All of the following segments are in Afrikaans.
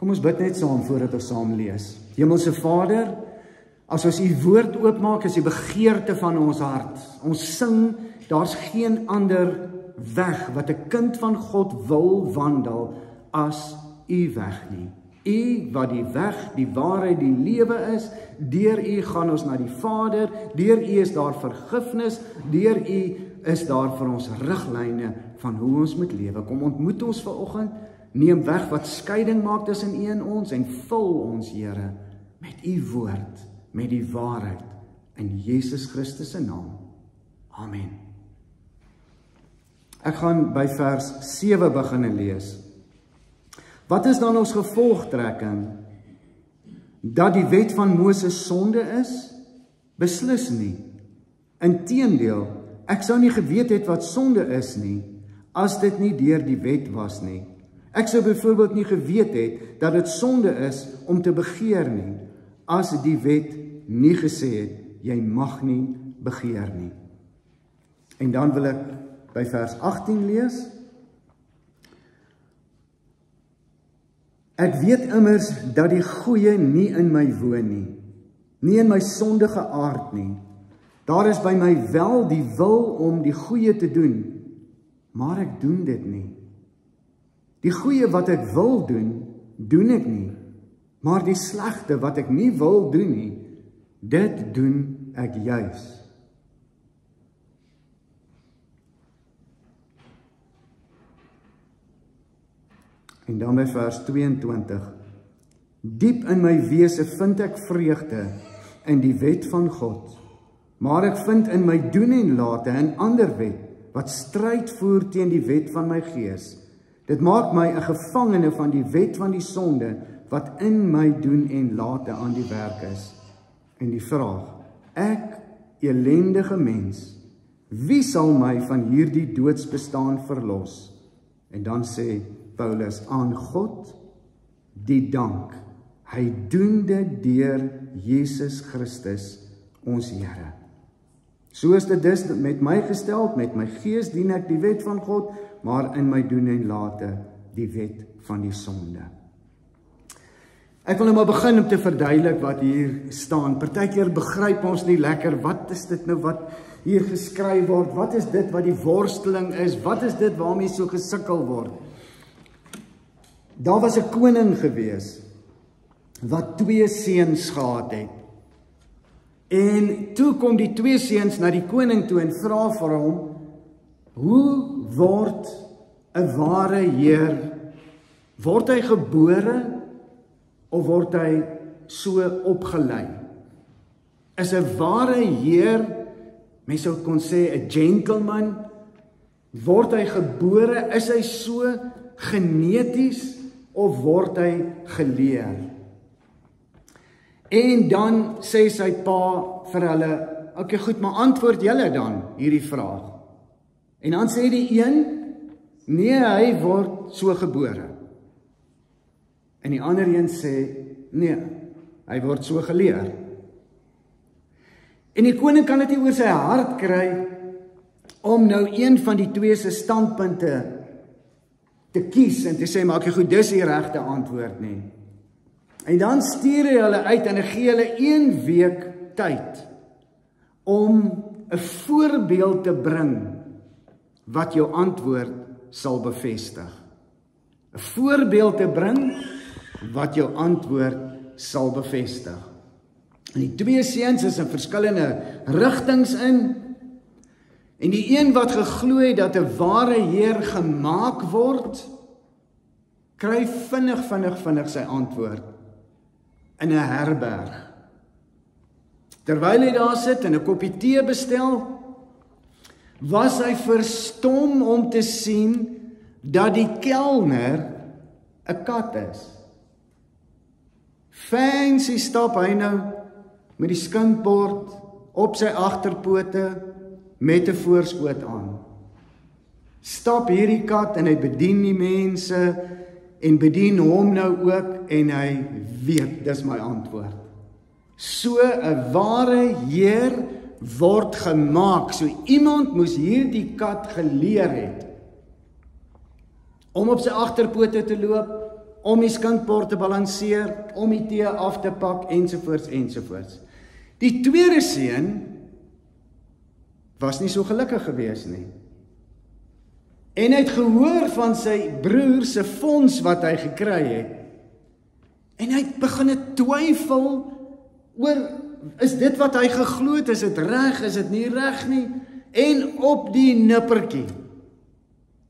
Kom ons bid net saam voordat ons saam lees. Hemelse Vader, as ons u woord oopmaak, is die begeerte van ons hart. Ons sing, daar's geen ander weg wat 'n kind van God wil wandel as u weg nie. U wat die weg, die waarheid, die lewe is, deur u gaan ons na die Vader, deur u is daar vergifnis, deur u is daar vir ons riglyne van hoe ons moet lewe. Kom ontmoet ons vanoggend, neem weg wat skeiding maak tussen u en ons en vul ons, Here, met u woord, met die waarheid, in Jesus Christus se naam. Amen. Ek gaan by vers 7 begin lees. Wat is dan ons gevolgtrekking? Dat die wet van Moses sonde is? Beslis nie. Inteendeel, ek sou nie geweet het wat sonde is nie, as dit nie deur die wet was nie. Ek sou byvoorbeeld nie geweet het dat dit sonde is om te begeer nie, as die wet nie gesê het, jy mag nie begeer nie. En dan wil ek by vers 18 lees. Ek weet immers dat die goeie nie in my woon nie, nie in my sondige aard nie. Daar is by my wel die wil om die goeie te doen, maar ek doen dit nie. Die goeie wat ek wil doen, doen ek nie, maar die slegte wat ek nie wil doen nie, dit doen ek juis. En dan by vers 22. Diep in my wese vind ek vreugde in die wet van God, maar ek vind in my doen en late 'n ander wet, wat stryd voer teen die wet van my gees. Dit maak my 'n gevangene van die wet van die sonde, wat in my doen en late aan die werk is. En die vraag, ek, elendige mens, wie sal my van hierdie doodsbestaan verlos? En dan sê Paulus, aan God die dank, hy doen dit deur Jesus Christus, ons Here. So is dit dus met my gestel, met my gees dien ek die wet van God, maar in my doen en late die wet van die sonde. Ek wil nou maar begin om te verduidelik wat hier staan. Partykeer begryp ons nie lekker, wat is dit nou wat hier geskryf word, wat is dit wat die worsteling is, wat is dit waarmee so gesukkel word. Daar was 'n koning gewees, wat 2 seuns gehad het. En toe kom die 2 seuns na die koning toe en vra vir hom, hoe word 'n ware heer, word hy gebore, of word hy so opgelei? Is 'n ware heer, mense sou kon sê 'n gentleman, word hy gebore, is hy so geneties, of word hy geleer? En dan sê sy pa vir hulle, okay goed, maar antwoord julle dan hierdie vraag. En dan sê die een, nee, hy word so gebore. En die ander een sê, nee, hy word so geleer. En die koning kan dit nie oor sy hart kry, om nou een van die 2 se standpunte te kies en te sê, maar okay goed, dis die regte antwoord nie. En dan stuur hy hulle uit en hy gee hulle 1 week tyd om 'n voorbeeld te bring wat jou antwoord sal bevestig. 'n Voorbeeld te bring wat jou antwoord sal bevestig. En die 2 seuns is in verskillende rigtings in. En die een wat geglo het dat 'n ware heer gemaak word, kry vinnig sy antwoord in 'n herberg. Terwyl hy daar sit en 'n koppie tee bestel, was hy verstom om te sien dat die kelner 'n kat is. Fancy stap hy nou met die skinkbord op sy agterpote, met 'n voorskoot aan. Stap hierdie kat en hy bedien die mense en bedien hom nou ook en hy weet, dis my antwoord. So 'n ware heer word gemaak. So iemand moes hierdie kat geleer het om op sy agterpote te loop, om die skinkbord te balanseer, om die tee af te pak, ensovoorts, ensovoorts. Die tweede seun was nie so gelukkig gewees nie. En hy het gehoor van sy broer se fonds wat hy gekry het. En hy het begin twyfel oor, is dit wat hy geglo het, is dit reg, is dit nie reg nie? En op die nippertjie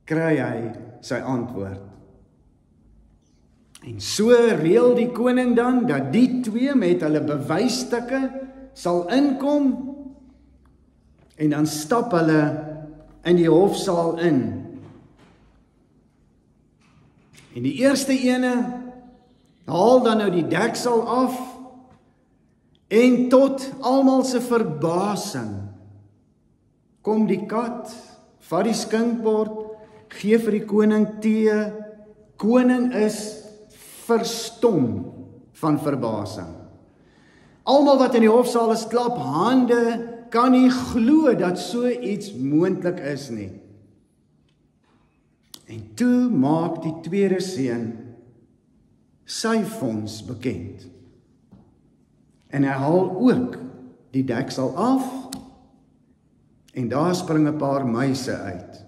kry hy sy antwoord. En so reël die koning dan, dat die twee met hulle bewysstukke sal inkom, en dan stap hulle in die hofsaal in. En die eerste ene haal dan nou die deksel af, en tot almal se verbasing kom die kat, vat die skinkbord, gee vir die koning tee. Koning is verstom van verbasing. Almal wat in die hofsaal is, klap hande, kan nie glo dat so iets moontlik is nie. En toe maak die tweede seun sy fonds bekend. En hy haal ook die deksel af, en daar spring 'n paar muise uit.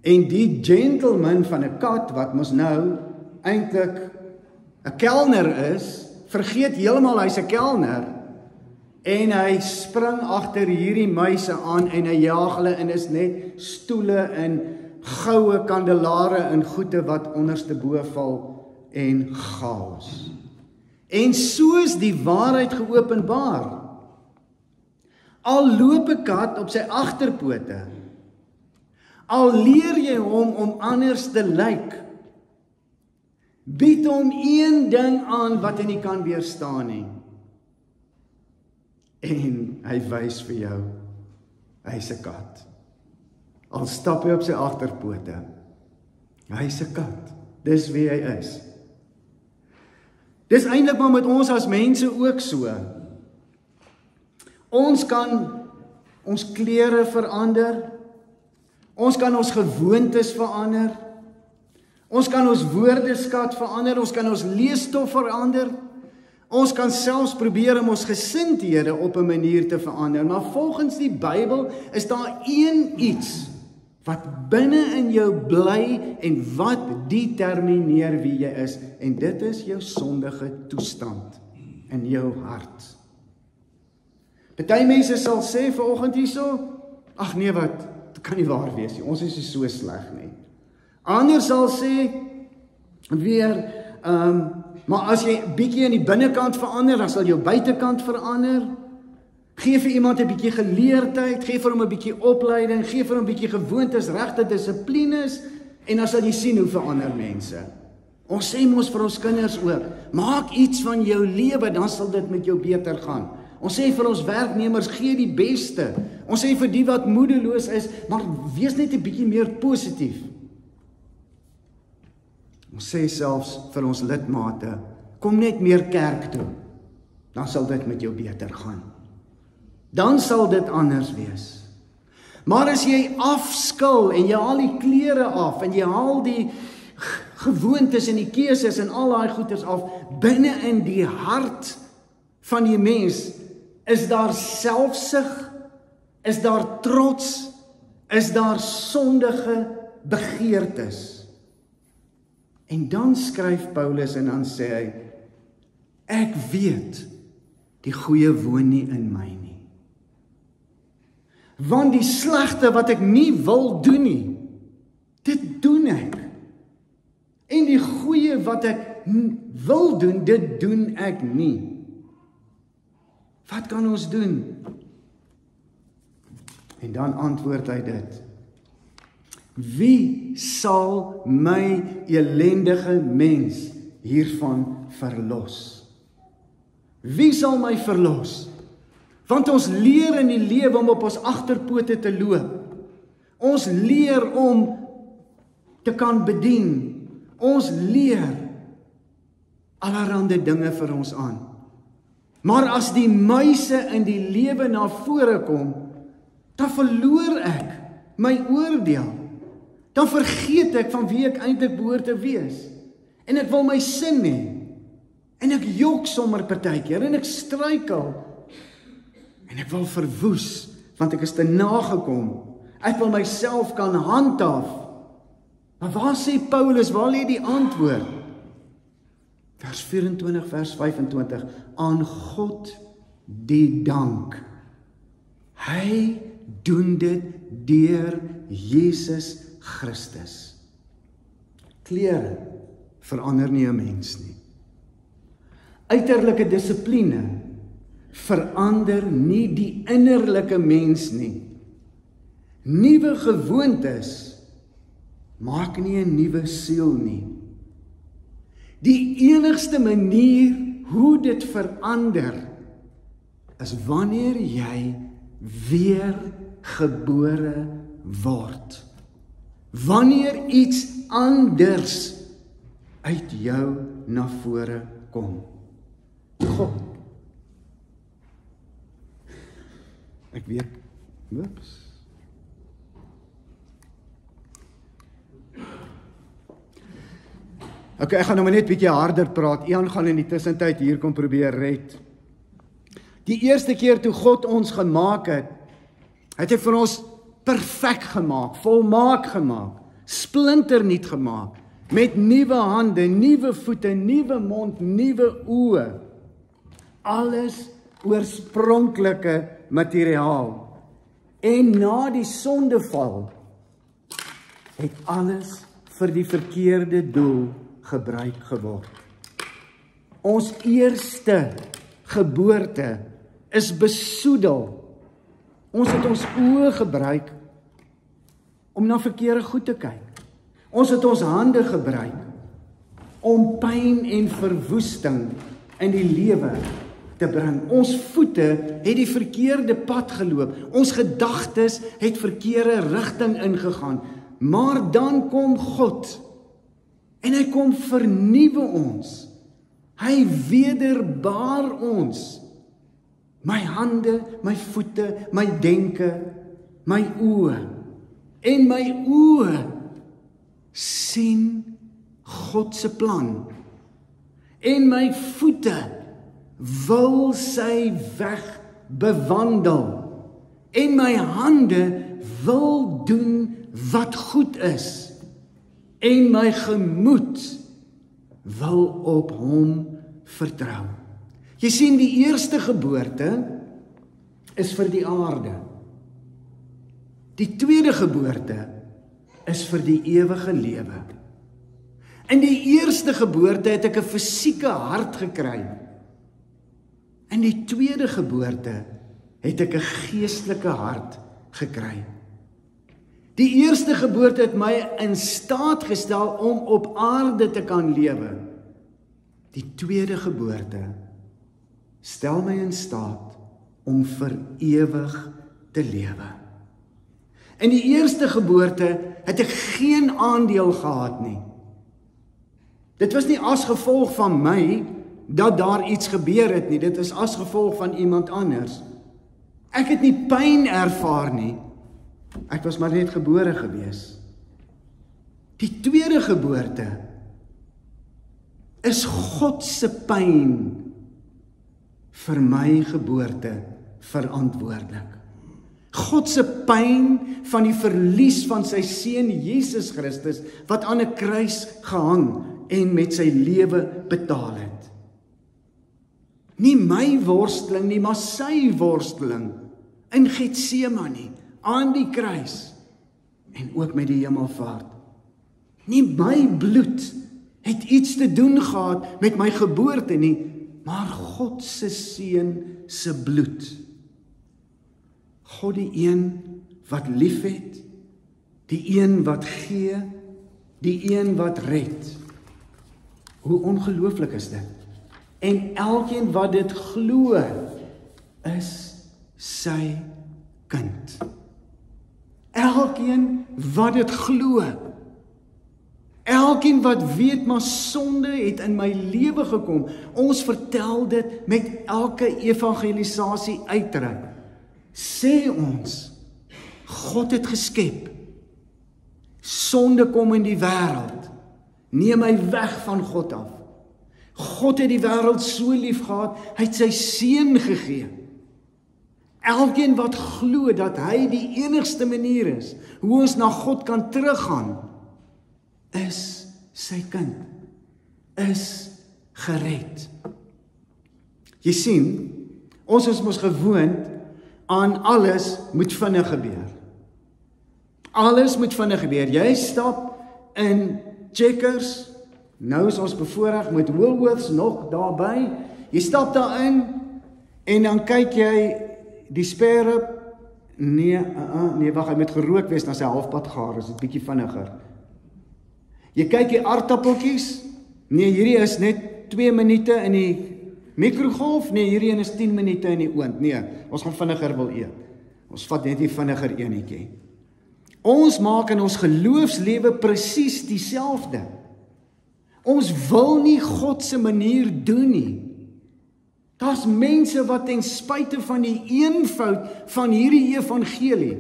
En die gentleman van 'n kat, wat mos nou eintlik 'n kelner is, vergeet heeltemal hy's 'n kelner, en hy spring agter hierdie muise aan, en hy jaag hulle, en is net stoele en goue kandelare en goede wat onderste bo val, en chaos. En soos die waarheid geopenbaar, al loop 'n kat op sy agterpote, al leer jy hom om anders te lyk, bied hom een ding aan wat hy nie kan weerstaan nie. En hy wys vir jou, hy's 'n kat. Al stap hy op sy agterpote, hy's 'n kat. Dis wie hy is. Dis eintlik maar met ons as mense ook so. Ons kan ons klere verander, ons kan ons gewoontes verander, ons kan ons woordeskat verander, ons kan ons leesstof verander, ons kan selfs probeer om ons gesindhede op 'n manier te verander, maar volgens die Bybel is daar een iets wat binne in jou bly en wat determineer wie jy is, en dit is jou sondige toestand in jou hart. Party mense sal sê vanoggend hierso, ag nee wat, dit kan nie waar wees nie, ons is nie so sleg nie. Ander sal sê weer, maar as jy bietjie in die binnekant verander, dan sal jou buitekant verander. Gee vir iemand 'n bietjie geleerdheid, gee vir hom 'n bietjie opleiding, gee vir hom 'n bietjie gewoontes, regte dissiplines, en dan sal jy sien hoe verander mense. Ons sê mos vir ons kinders ook, maak iets van jou lewe, dan sal dit met jou beter gaan. Ons sê vir ons werknemers, gee die beste. Ons sê vir die wat moedeloos is, maar wees net 'n bietjie meer positief. Ons sê selfs vir ons lidmate, kom net meer kerk toe, dan sal dit met jou beter gaan. Dan sal dit anders wees. Maar as jy afskil en jy haal die klere af en jy haal die gewoontes en die keuses en al daai goeders af, binne in die hart van die mens is daar selfsug, is daar trots, is daar sondige begeertes. En dan skryf Paulus en dan sê hy, ek weet die goeie woon nie in my nie. Want die slegte wat ek nie wil doen nie, dit doen ek. En die goeie wat ek wil doen, dit doen ek nie. Wat kan ons doen? En dan antwoord hy dit. Wie sal my elendige mens hiervan verlos? Wie sal my verlos? Want ons leer in die lewe om op ons agterpote te loop. Ons leer om te kan bedien. Ons leer allerhande dinge vir ons aan. Maar as die muise in die lewe na vore kom, dan verloor ek my oordeel. dan vergeet ek van wie ek eintlik behoort te wees. En ek wil my sin hê. En ek jok sommer partykeer en ek struikel. En ek wil verwoes, want ek is te nagekom. Ek wil myself kan handhaaf. Maar waar sê Paulus, waar lê die antwoord? Vers 24, vers 25, aan God die dank. Hy doen dit deur Jesus Christus. Klere verander nie 'n mens nie. Uiterlike dissipline verander nie die innerlike mens nie. Nuwe gewoontes maak nie 'n nuwe siel nie. Die enigste manier hoe dit verander is wanneer jy weer gebore word. Wanneer iets anders uit jou na vore kom. God. Ek weet. Oeps. Ok, ek gaan nou maar net bietjie harder praat. Ian gaan in die tussentyd hier kom probeer red. Die eerste keer toe God ons gemaak het, het hy vir ons perfek gemaak, volmaak gemaak, splinternuut gemaak, met nuwe hande, nuwe voete, nuwe mond, nuwe oë. Alles oorspronklike materiaal. En na die sondeval het alles vir die verkeerde doel gebruik geword. Ons eerste geboorte is besoedel. Ons het ons oë gebruik om na verkeerde goed te kyk. Ons het ons hande gebruik om pyn en verwoesting in die lewe te bring. Ons voete het die verkeerde pad geloop. Ons gedagtes het verkeerde rigting ingegaan. Maar dan kom God en hy kom vernuwe ons. Hy wederbaar ons. My hande, my voete, my denke, my oë. En my oë sien God se plan. En my voete wil sy weg bewandel. En my hande wil doen wat goed is. En my gemoed wil op hom vertrou. Jy sien, die eerste geboorte is vir die aarde. Die tweede geboorte is vir die ewige lewe. In die eerste geboorte het ek 'n fisieke hart gekry. In die tweede geboorte het ek 'n geestelike hart gekry. Die eerste geboorte het my in staat gestel om op aarde te kan lewe. Die tweede geboorte stel my in staat om vir ewig te lewe. In die eerste geboorte het ek geen aandeel gehad nie. Dit was nie as gevolg van my dat daar iets gebeur het nie. Dit is as gevolg van iemand anders. Ek het nie pyn ervaar nie. Ek was maar net gebore gewees. Die tweede geboorte is God se pyn vir my geboorte verantwoordelik. God se pyn van die verlies van sy seun Jesus Christus wat aan 'n kruis gehang en met sy lewe betaal het. Nie my worsteling nie, maar sy worsteling in Getsemane aan die kruis en ook met die hemelvaart. Nie my bloed het iets te doen gehad met my geboorte nie, maar God se seun se bloed. God die een wat liefhet, die een wat gee, die een wat red. Hoe ongelooflik is dit? En elkeen wat dit glo, is sy kind. Elkeen wat dit glo. Elkeen wat weet maar sonde het in my lewe gekom. Ons vertel dit met elke evangelisasie uitdruk. Sê ons, God het geskep. Sonde kom in die wêreld. Neem my weg van God af. God het die wêreld so lief gehad, hy het sy seun gegee. Elkeen wat glo dat hy die enigste manier is, hoe ons na God kan teruggaan, is sy kind, is gered. Jy sien, ons is mos gewoond aan alles moet vinnig gebeur. Alles moet vinnig gebeur. Jy stap in Checkers, nou is ons bevoorreg met Woolworths nog daarby. Jy stap daarin en dan kyk jy die sperre. Nee, wag, hy moet gerook wees, dan sy halfpad gaar, is dit bietjie vinniger. Jy kyk die aardappeltjies. Nee, hierdie is net 2 minute in die mikrogolf. Nee, hierdie een is 10 minute in die oond. Nee, ons gaan vinniger wil eet. Ons vat net die vinniger enetjie. Ons maak in ons geloofslewe presies dieselfde. Ons wil nie God se manier doen nie. Daar's mense wat ten spyte van die eenvoud van hierdie evangelie,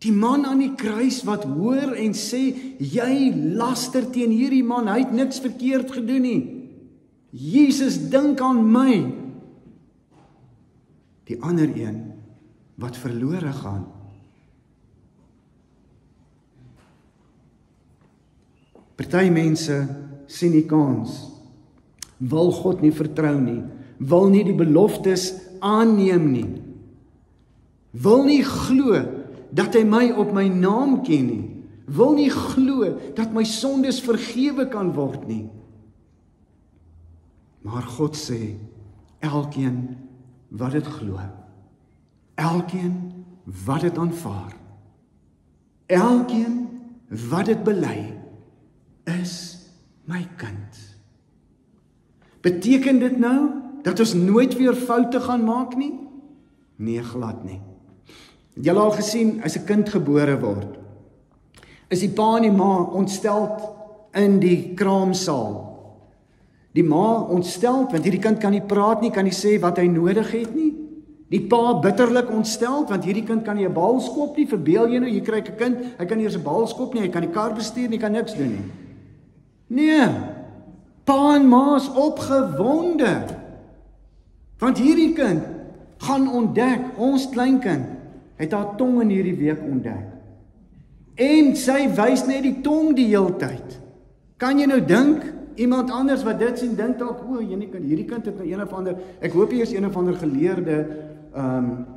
die man aan die kruis wat hoor en sê, jy laster teen hierdie man, hy het niks verkeerd gedoen nie. Jesus, dink aan my. Die ander een wat verlore gaan. Party mense sien die kans, wil God nie vertrou nie, wil nie die beloftes aanneem nie, wil nie glo dat hy my op my naam ken nie, wil nie glo dat my sondes vergewe kan word nie. Maar God sê, elkeen wat dit glo, elkeen wat dit aanvaar, elkeen wat dit bely, is my kind. Beteken dit nou dat ons nooit weer foute gaan maak nie? Nee, glad nie. Julle al gesien, as 'n kind gebore word, is die pa en die ma ontsteld in die kraamsaal. Die ma ontsteld, want hierdie kind kan nie praat nie, kan nie sê wat hy nodig het nie. Die pa bitterlik ontsteld, want hierdie kind kan nie 'n bal skop nie. Verbeel jy nou, jy kry 'n kind, hy kan nie eers 'n bal skop nie, hy kan die kar bestuur nie, hy kan niks doen nie. Nee, pa en ma is opgewonde, want hierdie kind gaan ontdek, ons kleinkind het haar tong in hierdie week ontdek. En sy wys net die tong die heeltyd. Kan jy nou dink, iemand anders wat dit sien, dink dalk, o, hierdie kind het nou een of ander, ek hoop hier is een of ander geleerde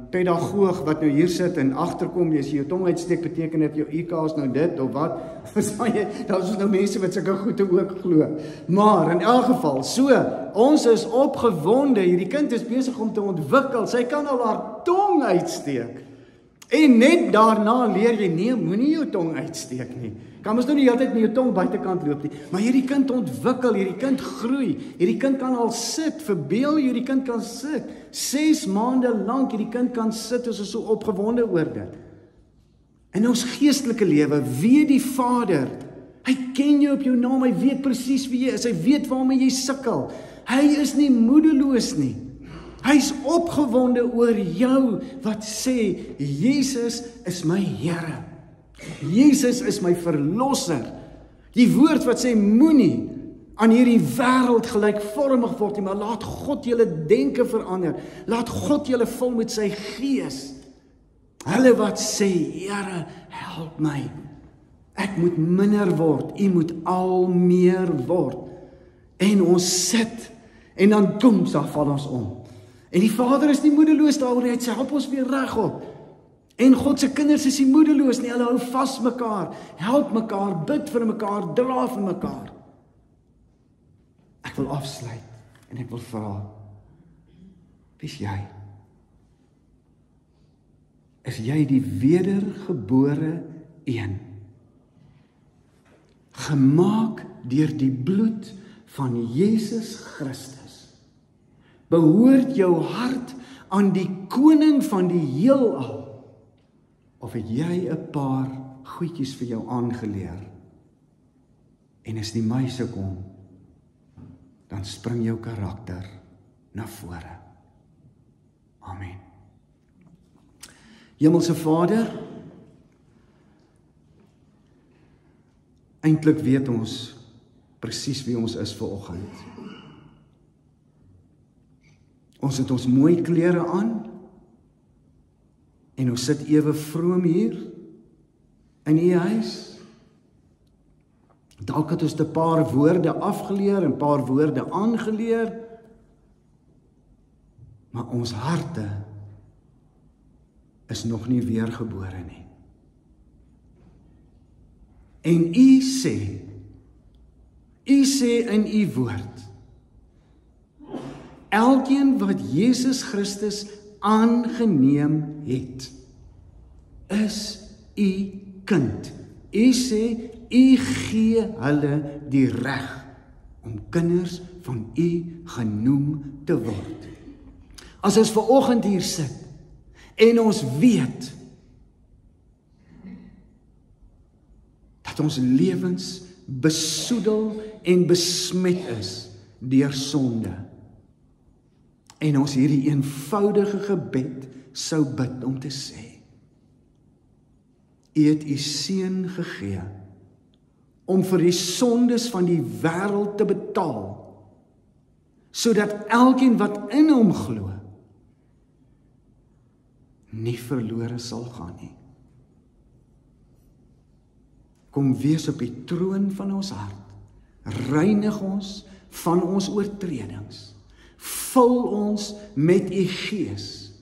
pedagoog wat nou hier sit en agterkom, as jy jou tong uitsteek, beteken dit jou IQ is nou dit, of wat, verstaan jy, daar is nou mense wat sulke goede ook glo, maar in elk geval, so, ons is opgewonde, hierdie kind is besig om te ontwikkel, sy kan al haar tong uitsteek, en net daarna leer jy, nee, moenie jou tong uitsteek nie, kan ons nou nie altyd met jou tong buitekant loop nie, maar hierdie kind ontwikkel, hierdie kind groei, hierdie kind kan al sit, verbeel jy, hierdie kind kan sit, 6 maande lank, hierdie kind kan sit, ons is so opgewonde oor dit. In ons geestelike lewe, weet die Vader, hy ken jou op jou naam, hy weet presies wie jy is, hy weet waarmee jy sukkel, hy is nie moedeloos nie, hy is opgewonde oor jou, wat sê, Jesus is my Here, Jesus is my verlosser. Die woord wat sê moenie aan hierdie wêreld gelykvormig word nie, maar laat God julle denke verander. Laat God julle vul met sy gees. Hulle wat sê, Here, help my. Ek moet minder word, U moet al meer word. En ons sit en dan koms daar val ons om. En die Vader is nie moedeloos daaroor nie, hy sê help ons weer regop. En God se kinders is nie moedeloos nie, hulle hou vas mekaar, help mekaar, bid vir mekaar, dra vir mekaar. Ek wil afsluit en ek wil vra, wie is jy? Is jy die wedergebore een? Gemaak deur die bloed van Jesus Christus. Behoort jou hart aan die koning van die heelal? Of het jy 'n paar goedjies vir jou aangeleer? En as die muise kom, dan spring jou karakter na vore. Amen. Hemelse Vader, Eintlik weet ons presies wie ons is vanoggend. Ons het ons mooi klere aan en ons sit ewe vroom hier in u huis. Dalk het ons 'n paar woorde afgeleer en 'n paar woorde aangeleer, maar ons harte is nog nie weergebore nie. En u sê in u woord, elkeen wat Jesus Christus aangeneem het, is u kind. U sê, u gee hulle die reg om kinders van u genoem te word. As ons vanoggend hier sit en ons weet dat ons lewens besoedel en besmet is deur sonde, en ons hierdie eenvoudige gebed sou bid om te sê, u het u seun gegee om vir die sondes van die wêreld te betaal, sodat elkeen wat in hom glo nie verlore sal gaan nie. Kom wees op die troon van ons hart, reinig ons van ons oortredings, vul ons met u gees,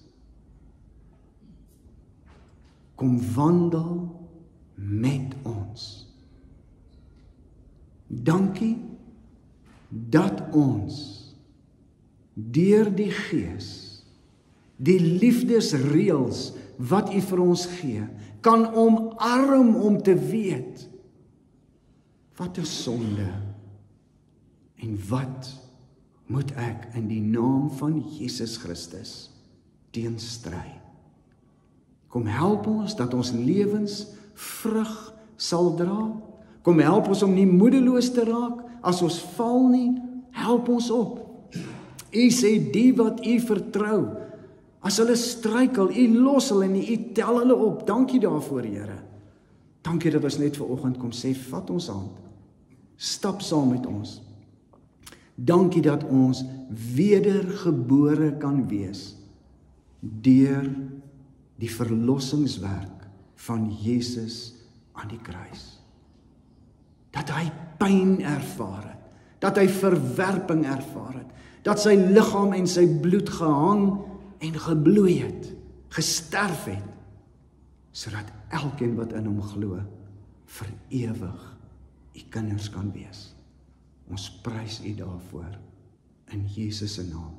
kom wandel met ons. Dankie dat ons deur die gees die liefdesreëls wat u vir ons gee, kan omarm om te weet wat is sonde en wat moet ek in die naam van Jesus Christus teenstry. Kom help ons dat ons lewens vrug sal dra. Kom help ons om nie moedeloos te raak as ons val nie. Help ons op. U sê die wat u vertrou, as hulle struikel, u los hulle en u tel hulle op. Dankie daarvoor, Here. Dankie dat ons net vanoggend kom sê, vat ons hand, stap saam met ons. Dankie dat ons wedergebore kan wees deur die verlossingswerk van Jesus aan die kruis. Dat hy pyn ervaar het, dat hy verwerping ervaar het, dat sy liggaam en sy bloed gehang en gebloei het, gesterf het, sodat elkeen wat in hom glo, vir ewig u kinders kan wees. Ons prys u daarvoor, in Jesus se naam.